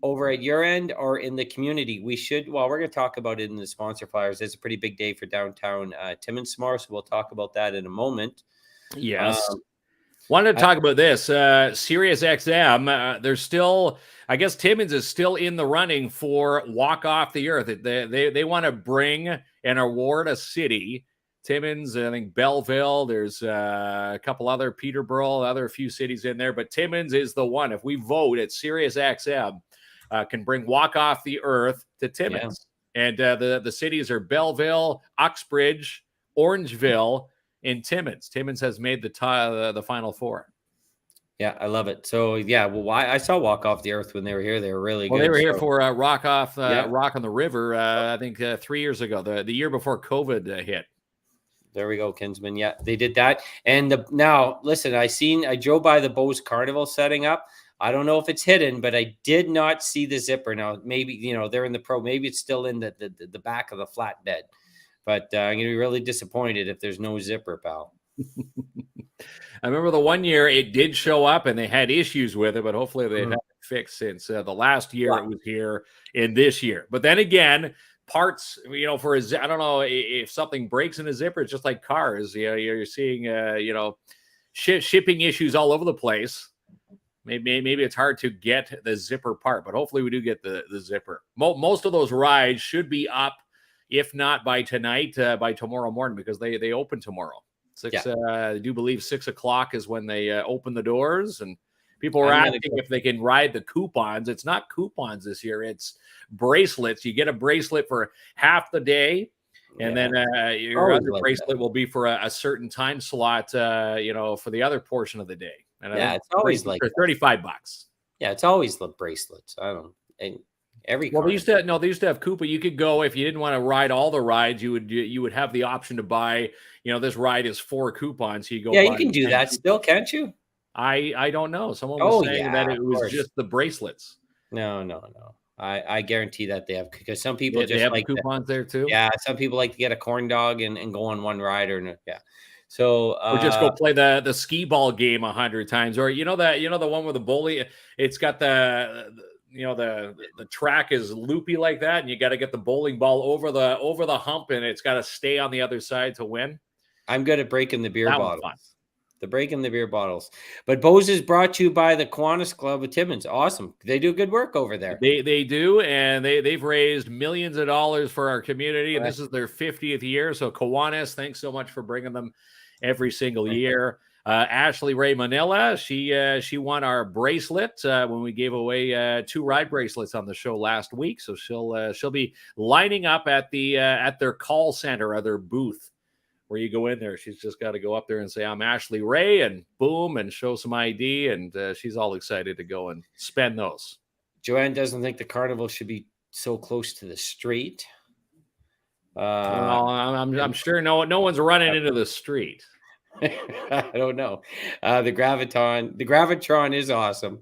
over at your end or in the community? We're going to talk about it in the sponsor flyers. It's a pretty big day for downtown Timmins tomorrow, so we'll talk about that in a moment. Yes. Wanted to talk about this. Sirius XM, there's still, I guess Timmins is still in the running for Walk Off the Earth. They want to bring and award a city. Timmins, I think Belleville, there's a couple other, Peterborough, a few cities in there, but Timmins is the one. If we vote at Sirius XM, can bring Walk Off the Earth to Timmins. Yeah. And the cities are Belleville, Uxbridge, Orangeville, in Timmins. Timmins has made the Final Four. Yeah, I love it. So, yeah, well, I saw Walk Off the Earth when they were here. They were really good. They were here for Rock on the River, I think 3 years ago, the year before COVID hit. There we go, Kinsman. Yeah, they did that. And now, listen, I drove by the Bose Carnival setting up. I don't know if it's hidden, but I did not see the zipper. Now, maybe, they're in the pro. Maybe it's still in the back of the flatbed. But I'm going to be really disappointed if there's no zipper, pal. I remember the one year it did show up and they had issues with it, but hopefully they've had it fixed since the last year it was here in this year. But then again, parts, for I don't know if something breaks in a zipper, it's just like cars. You're seeing, shipping issues all over the place. Maybe it's hard to get the zipper part, but hopefully we do get the zipper. Most of those rides should be up, if not by tonight, by tomorrow morning, because they open tomorrow. I do believe 6 o'clock is when they open the doors, and people are asking if they can ride the coupons. It's not coupons this year; it's bracelets. You get a bracelet for half the day, and then your other bracelet will be for a certain time slot. For the other portion of the day. And it's always like for $35. Yeah, it's always the bracelets. I don't. Every they used to have Coupa. You could go if you didn't want to ride all the rides. You would have the option to buy. this ride is 4 coupons. So you go. Yeah, you can do that still, can't you? I don't know. Someone was saying that it was just the bracelets. No. I guarantee that they have, because some people just have like coupons there too. Yeah, some people like to get a corn dog and go on one ride or So or just go play the skee ball game 100 times, or the one with the bowling. It's got the track is loopy like that, and you got to get the bowling ball over the hump, and it's got to stay on the other side to win. I'm good at breaking the beer bottles. The breaking the beer bottles. But Bose is brought to you by the Kiwanis Club of Timmins. Awesome. They do good work over there. They do, and they've raised millions of dollars for our community, and this is their 50th year. So Kiwanis, thanks so much for bringing them every single year. Ashley Ray Manila, she won our bracelet when we gave away 2 ride bracelets on the show last week. So she'll be lining up at their call center or their booth where you go in there. She's just got to go up there and say, I'm Ashley Ray, and boom, and show some ID. And she's all excited to go and spend those. Joanne doesn't think the carnival should be so close to the street. Well, I'm sure no one's running into the street. I don't know. The Gravitron is awesome.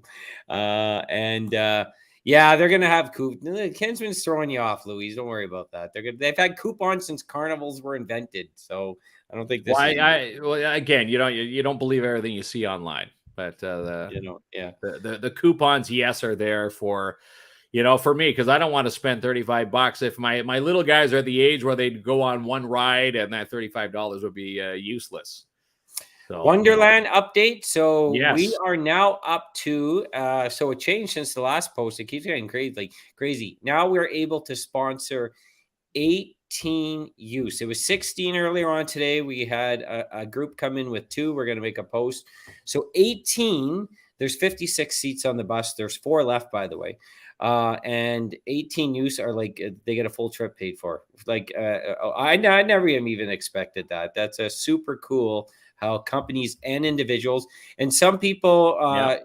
Yeah, they're gonna have Kinsman's throwing you off, Louise. Don't worry about that. They've had coupons since carnivals were invented, so I don't think this. Well, again, you don't believe everything you see online, but the coupons, yes, are there for. For me, because I don't want to spend $35 if my little guys are at the age where they'd go on one ride, and that $35 would be useless. So, Wonderland update. So yes. We are now up to so it changed since the last post. It keeps getting crazy. Now we're able to sponsor 18 youths. It was 16 earlier on today. We had a group come in with 2. We're going to make a post. So 18. There's 56 seats on the bus. There's 4 left, by the way. And 18 youths are they get a full trip paid for. I never even expected that. That's a super cool how companies and individuals, and some people are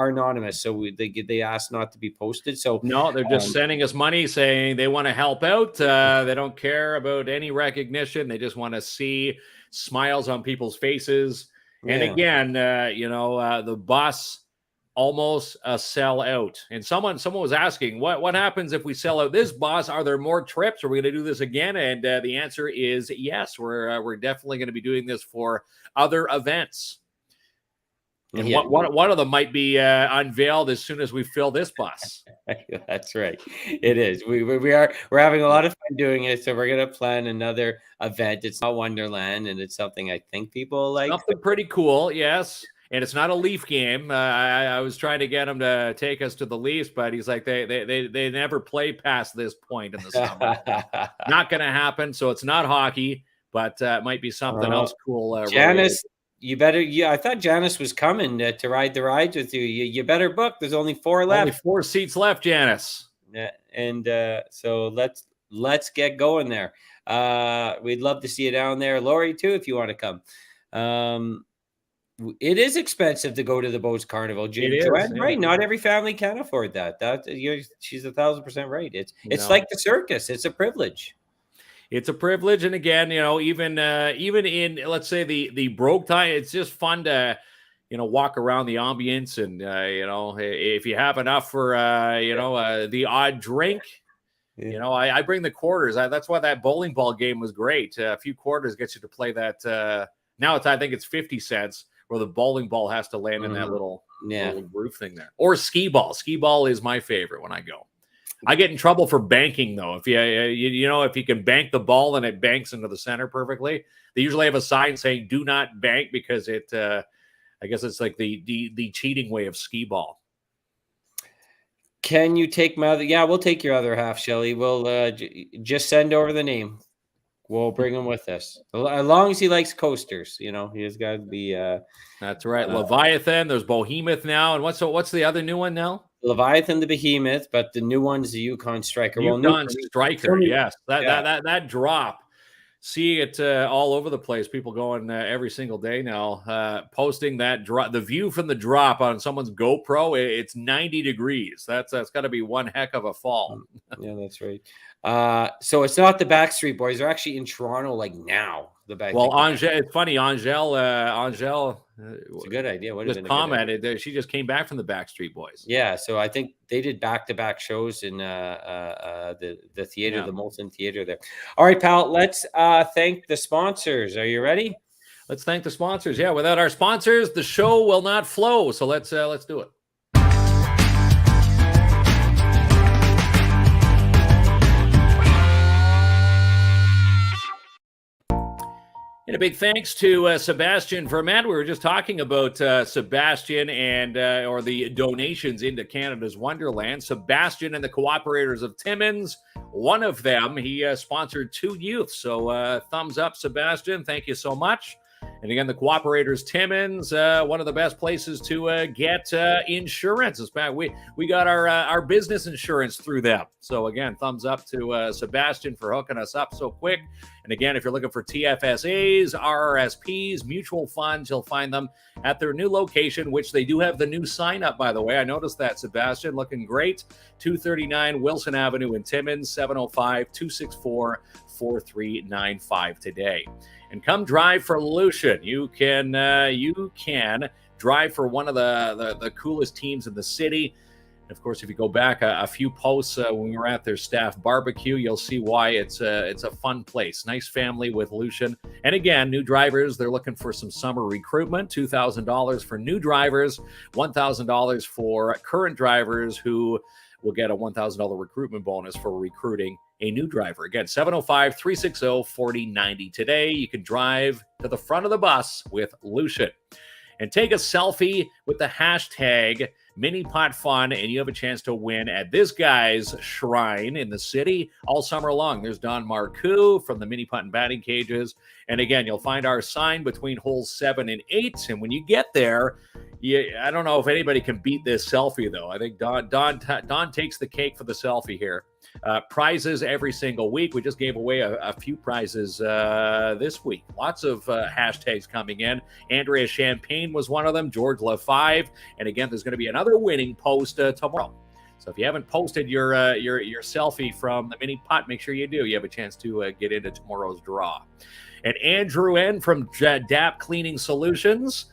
anonymous, so they ask not to be posted. So no, they're just sending us money saying they want to help out. They don't care about any recognition. They just want to see smiles on people's faces. And again, the bus almost a sell out. And someone was asking, what happens if we sell out this bus? Are there more trips? Are we going to do this again? And the answer is yes. We're definitely going to be doing this for other events. And one of them might be unveiled as soon as we fill this bus. That's right. It is. We're having a lot of fun doing it. So we're going to plan another event. It's not Wonderland, and it's something I think people like. Something pretty cool. Yes. And it's not a Leaf game. I was trying to get him to take us to the Leafs, but he's like, they never play past this point in the summer. Not going to happen. So it's not hockey, but it might be something else cool. Janice, you better. I thought Janice was coming to ride the rides with you. You better book. There's only 4 left. Only 4 seats left, Janice. Yeah, and so let's get going there. We'd love to see you down there, Lori, too, if you want to come. It is expensive to go to the Boats Carnival. Joanne, right? Not every family can afford that. She's 1,000% right. It's like the circus. It's a privilege. It's a privilege, and again, even in, let's say, the broke time, it's just fun to walk around the ambience, and if you have enough for the odd drink. I bring the quarters. That's why that bowling ball game was great. A few quarters gets you to play that. Now I think it's 50 cents. Where the bowling ball has to land in that little roof thing there. Or skee ball. Skee ball is my favorite when I go. I get in trouble for banking, though. If if you can bank the ball and it banks into the center perfectly, they usually have a sign saying "Do not bank" because it. I guess it's like the cheating way of skee ball. Can you take my other? Yeah, we'll take your other half, Shelly. We'll just send over the name. We'll bring him with us. As long as he likes coasters, he's got to be. That's right. Leviathan. There's Behemoth now. And what's the other new one now? Leviathan, the Behemoth, but the new one's the Yukon Striker. Yukon Striker, yes. That drop. See it all over the place. People going every single day now, posting that drop. The view from the drop on someone's GoPro, it's 90 degrees. That's got to be one heck of a fall. Yeah, that's right. So it's not the Backstreet Boys. They're actually in Toronto now. It's funny. Angel, it's a good idea. What just commented. She just came back from the Backstreet Boys. Yeah, so I think they did back-to-back shows in the theater, the Molson Theater there. All right, pal. Let's thank the sponsors. Are you ready? Let's thank the sponsors. Yeah, without our sponsors, the show will not flow. So let's do it. And a big thanks to Sebastian Vermette. We were just talking about Sebastian and or the donations into Canada's Wonderland. Sebastian and the cooperators of Timmins, one of them, he sponsored 2 youth. So thumbs up, Sebastian. Thank you so much. And again, the cooperators, Timmins, one of the best places to get insurance. In fact, we got our business insurance through them. So again, thumbs up to Sebastian for hooking us up so quick. And again, if you're looking for TFSAs, RRSPs, mutual funds, you'll find them at their new location, which they do have the new sign up, by the way. I noticed that, Sebastian, looking great. 239 Wilson Avenue in Timmins, 705-264-4395 today. And come drive for Lucian. You can drive for one of the coolest teams in the city. And of course, if you go back a few posts when we were at their staff barbecue, you'll see why it's a fun place. Nice family with Lucian. And again, new drivers, they're looking for some summer recruitment. $2,000 for new drivers, $1,000 for current drivers who will get a $1,000 recruitment bonus for recruiting a new driver. Again, 705-360-4090 today. You can drive to the front of the bus with Lucian. And take a selfie with the hashtag MiniPotFun, and you have a chance to win at this guy's shrine in the city all summer long. There's Don Marcoux from the Mini Putt and Batting Cages. And again, you'll find our sign between holes 7 and 8. And when you get there, I don't know if anybody can beat this selfie, though. I think Don takes the cake for the selfie here. Prizes every single week. We just gave away a few prizes this week. Lots of hashtags coming in. Andrea Champagne was one of them. George LaFive. And again, there's going to be another winning post tomorrow. So if you haven't posted your selfie from the Mini Putt, make sure you do. You have a chance to get into tomorrow's draw. And Andrew N. from DAP Cleaning Solutions.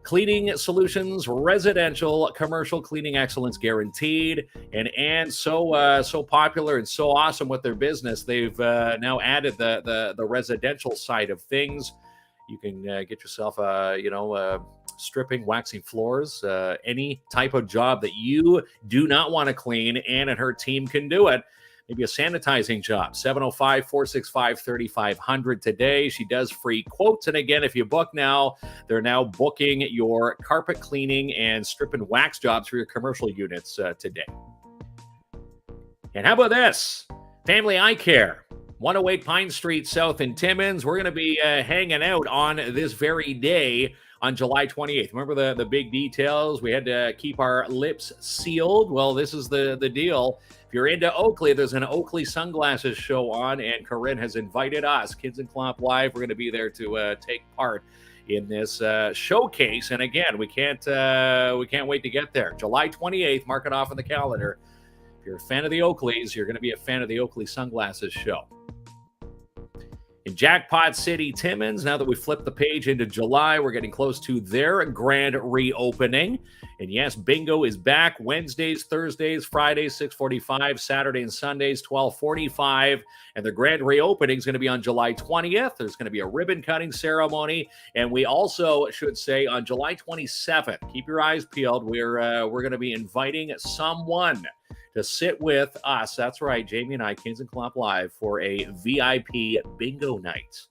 Cleaning Solutions, residential, commercial cleaning excellence guaranteed. And so popular and so awesome with their business, they've now added the residential side of things. You can get yourself stripping, waxing floors, any type of job that you do not want to clean. Ann and her team can do it. Maybe a sanitizing job, 705-465-3500 today. She does free quotes. And again, if you book now, they're now booking your carpet cleaning and strip and wax jobs for your commercial units today. And how about this? Family Eye Care, 108 Pine Street South in Timmins. We're going to be hanging out on this very day on July 28th. Remember the big details? We had to keep our lips sealed. Well, this is the deal. If you're into Oakley, there's an Oakley sunglasses show on, and Corinne has invited us, Kids and Clomp Live. We're going to be there to take part in this showcase. And again, we can't wait to get there. July 28th, mark it off on the calendar. If you're a fan of the Oakleys, you're going to be a fan of the Oakley sunglasses show. In Jackpot City, Timmins, now that we flipped the page into July, we're getting close to their grand reopening. And yes, bingo is back Wednesdays, Thursdays, Fridays, 6:45, Saturday and Sundays, 12:45. And the grand reopening is going to be on July 20th. There's going to be a ribbon cutting ceremony. And we also should say on July 27th, keep your eyes peeled, we're going to be inviting someone to sit with us. That's right, Jamie and I, Kings and Clomp Live, for a VIP bingo night.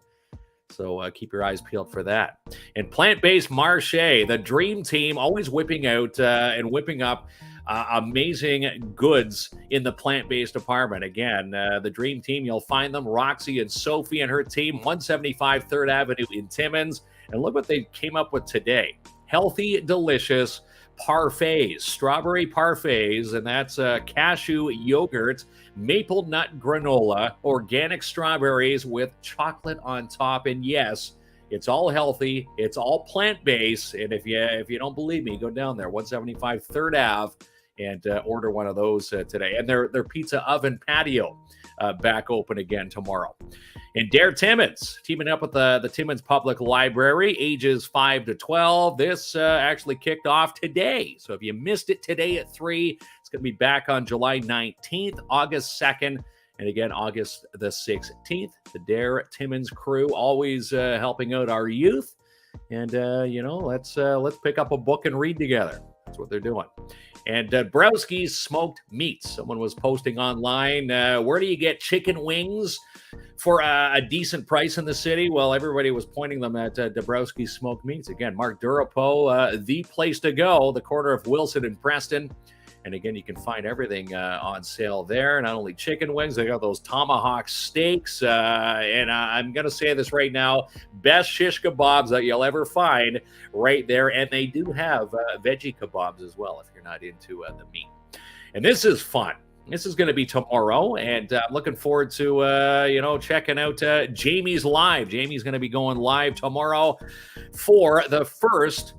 So keep your eyes peeled for that. And Plant-Based Marché, the dream team, always whipping out and whipping up amazing goods in the plant-based department. Again, the dream team, you'll find them, Roxy and Sophie and her team, 175 3rd Avenue in Timmins. And look what they came up with today. Healthy, delicious parfaits, strawberry parfaits, and that's cashew yogurt, maple nut granola, organic strawberries with chocolate on top. And yes, it's all healthy, it's all plant-based. And if you don't believe me, go down there, 175 3rd Ave, and order one of those today. And their pizza oven patio back open again tomorrow. And Dare Timmins, teaming up with the Timmins Public Library, ages 5 to 12. This actually kicked off today. So if you missed it today at 3, it's going to be back on July 19th, August 2nd, and again, August the 16th. The Dare Timmins crew always helping out our youth. And, let's pick up a book and read together. That's what they're doing. And Dabrowski's Smoked Meats. Someone was posting online, where do you get chicken wings for a decent price in the city? Well, everybody was pointing them at Dabrowski's Smoked Meats. Again, Mark Durapo, the place to go, the corner of Wilson and Preston. And again, you can find everything on sale there. Not only chicken wings, they got those tomahawk steaks. And I'm going to say this right now, best shish kebabs that you'll ever find right there. And they do have veggie kebabs as well if you're not into the meat. And this is fun. This is going to be tomorrow, and I'm looking forward to, checking out Jamie's live. Jamie's going to be going live tomorrow for the first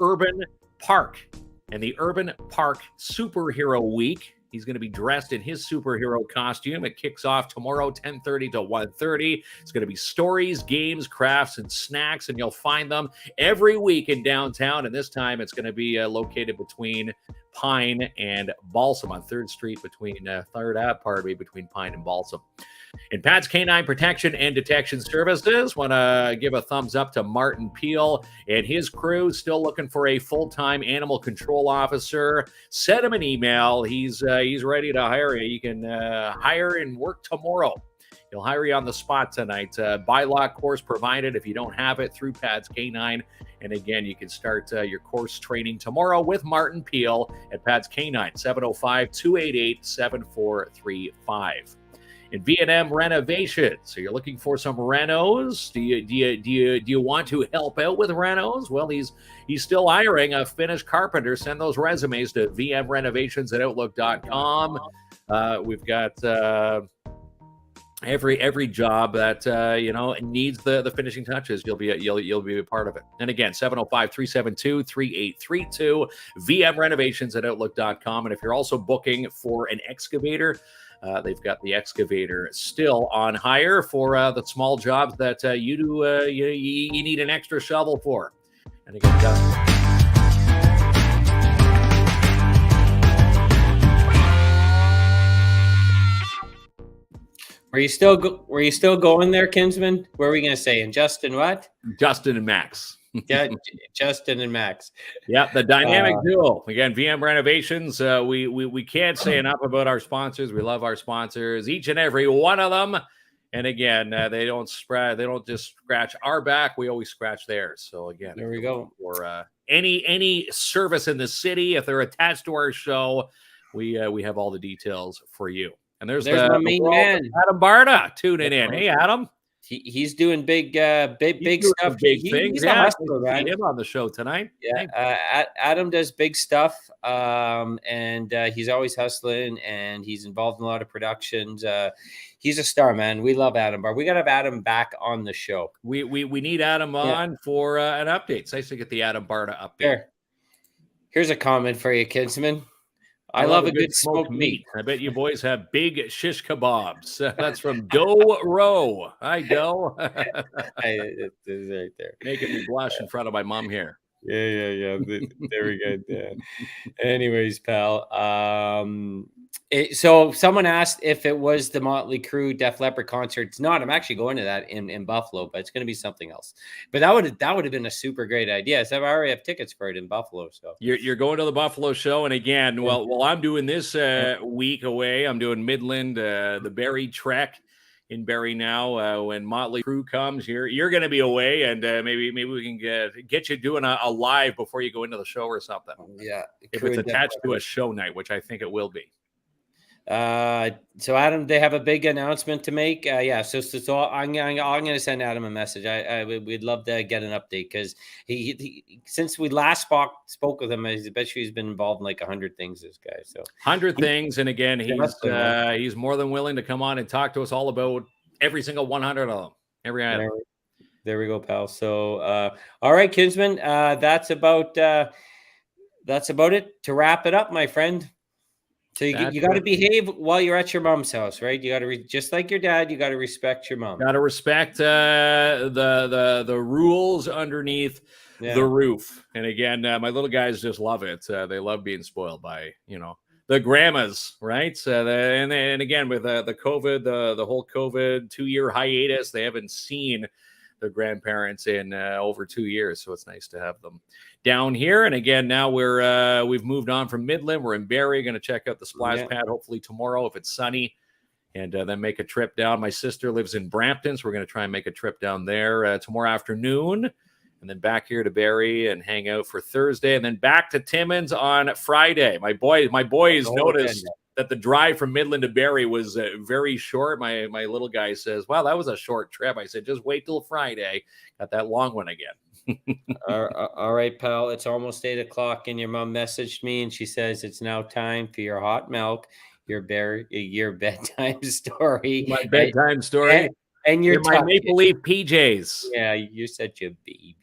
Urban Park and the Urban Park Superhero Week. He's going to be dressed in his superhero costume. It kicks off tomorrow, 10:30 to 1:30. It's going to be stories, games, crafts, and snacks, and you'll find them every week in downtown. And this time, it's going to be located between Pine and Balsam on 3rd Street, between 3rd Ave, between Pine and Balsam. In Pat's Canine Protection and Detection Services, want to give a thumbs up to Martin Peel and his crew. Still looking for a full-time animal control officer. Send him an email. He's ready to hire you. You can hire and work tomorrow. He'll hire you on the spot tonight. Bylaw course provided if you don't have it through Pat's Canine. And again, you can start your course training tomorrow with Martin Peel at Pat's Canine, 705-288-7435. In V&M Renovation. So you're looking for some renos. Do you want to help out with renos? Well, he's still hiring a finished carpenter. Send those resumes to vmrenovations@outlook.com. We've got every job that needs the finishing touches. You'll be a part of it. And again, 705-372-3832, vmrenovations@outlook.com. And if you're also booking for an excavator, they've got the excavator still on hire for the small jobs that you need an extra shovel for. And again, Were you still going there, Kinsman? What were we going to say? And Justin what? Justin and Max. Yeah, Justin and Max. Yeah, the dynamic duo. Again, VM Renovations. We can't say enough about our sponsors. We love our sponsors, each and every one of them. And again, they don't just scratch our back. We always scratch theirs. So again, there we go. For any service in the city, if they're attached to our show, we have all the details for you. And there's my main man, Adam Barta, tuning in. Hey, Adam. He's doing big stuff, big things. He's a hustler, right? Him on the show tonight. Yeah, Adam does big stuff, and he's always hustling, and he's involved in a lot of productions. He's a star, man. We love Adam Bar. We got to have Adam back on the show. We need Adam on for an update. It's nice to get the Adam Barta update. Here's a comment for you, Kinsman. I love a good smoked meat. I bet you boys have big shish kebabs. That's from Doe Row. Hi, Doe. It is right there. Making me blush in front of my mom here. Yeah. There we go. Yeah. Anyways, pal. So someone asked if it was the Motley Crue Def Leppard concert. It's not. I'm actually going to that in Buffalo, but it's going to be something else. But that would have been a super great idea. So I already have tickets for it in Buffalo. So you're going to the Buffalo show, and again, well, I'm doing this week away. I'm doing Midland, the Barrie Trek in Barrie now. When Motley Crue comes, you're going to be away, and maybe we can get you doing a live before you go into the show or something. Yeah, if it's attached to a show night, which I think it will be. So Adam, they have a big announcement to make. So I'm going to send Adam a message. We'd love to get an update, because he since we last spoke with him, I bet you he's been involved in like 100 things, this guy. So 100 things. And again, he's more than willing to come on and talk to us all about every single 100 of them. Every item. There we go, pal. So, all right, Kinsman, that's about it. To wrap it up, my friend. So you got to behave while you're at your mom's house, right? You got to just like your dad. You got to respect your mom. Got to respect the rules underneath the roof. And again, my little guys just love it. They love being spoiled by the grandmas, right? And again with the COVID, the whole COVID 2-year hiatus, they haven't seen their grandparents in over 2 years, so it's nice to have them down here. And again, now we've moved on from Midland. We're in Barrie, going to check out the splash pad hopefully tomorrow if it's sunny, and then make a trip down. My sister lives in Brampton, so we're going to try and make a trip down there tomorrow afternoon, and then back here to Barrie and hang out for Thursday, and then back to Timmins on Friday. My boys noticed that the drive from Midland to Barrie was very short. My little guy says, "Wow, that was a short trip." I said, "Just wait till Friday. Got that long one again." All right, pal. It's almost 8:00, and your mom messaged me, and she says it's now time for your hot milk, your bedtime story. My bedtime story. And you're in my Maple Leaf PJs. Yeah, you're such a baby.